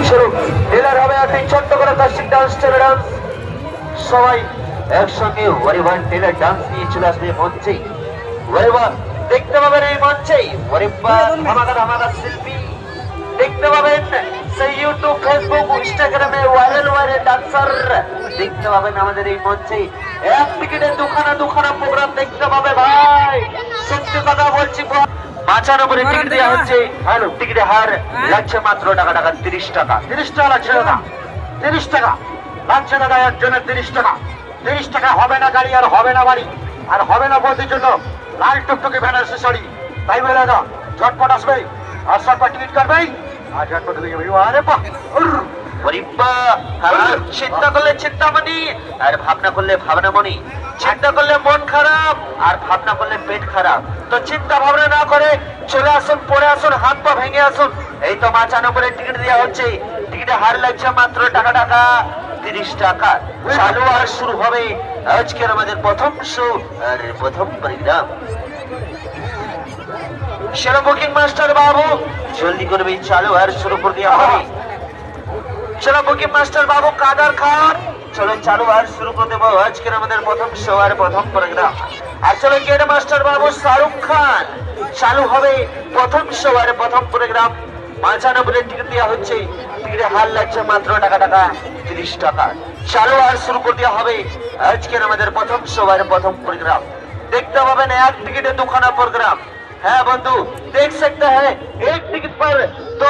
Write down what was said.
শুরু ডিলার হবে একটি ছোট্ট করে ক্লাসিক ডান্স ডান্স সবাই একসঙ্গে ওয়ারিবান টেলার ডান্স নিয়ে চলে আসবে মঞ্চে ওয়ারিবান দেখতে পাবেন এই মঞ্চে ওয়ারিবান ধামাকা ধামাকা শিল্পী দেখতে পাবেন সেই ইউটিউব ফেসবুক ইনস্টাগ্রামে ভাইরাল ডান্সার দেখতে পাবেন আমাদের এই মঞ্চে এক টিকিটে দুখানা প্রোগ্রাম দেখতে পাবে ভাই সত্যি কথা বলছি বাঁচানো করে টিকিট দেওয়া হচ্ছে আর টিকিটে হার লাগছে মাত্র টাকা 30 টাকা 30 টাকা লাগছে দাদা 30 টাকা লাগছে দাদা একজনের 30 টাকা 30 টাকা হবে না গাড়ি আর হবে না বাড়ি আর হবে না বলতে জন্য লাল টুকটুকি বেনারসি শাড়ি তাই বলে দাদা ঝটপট আসবে আর ঝটপট টিকিট কাটবে আর ঝটপট দিয়ে আরে বাহ চিন্তা করলে চিন্তামণি আর ভাবনা করলে ভাবনামণি চিন্তা করলে মন খারাপ আর ভাবনা করলে পেট খারাপ তো চিন্তা ভাবনা না করে চলে আসুন পড়ে আসুন হাত পা ভেঙে আসুন এই তো 95 টিকিট দেওয়া হচ্ছে টিকিটে হার লাগছে মাত্র টাকা 30 টাকা চালু আর শুরু হবে আজকের আমাদের প্রথম শো আর প্রথম প্রোগ্রাম সেরা বুকিং মাস্টার বাবু জলদি করবে চালু আর শুরু করে দেওয়া হবে চলো বুকিং মাস্টার বাবু কাদার খান চলো চালু আর শুরু করে দেবো আজকের আমাদের প্রথম শো আর প্রথম প্রোগ্রাম আসলে গেট মাস্টার বাবু শাহরুখ খান চালু হবে প্রথম শো আর প্রথম প্রোগ্রাম 95 টিকিট দেওয়া হচ্ছে টিকিটে হার লাগছে মাত্র টাকা 30 টাকা চালু আর শুরু করে দেওয়া হবে আজকের আমাদের প্রথম শো আর প্রথম প্রোগ্রাম দেখতে পাবেন এক টিকিটে দুখানা प्रोग्राम है बंधु देख सकते हैं एक टिकट पर दो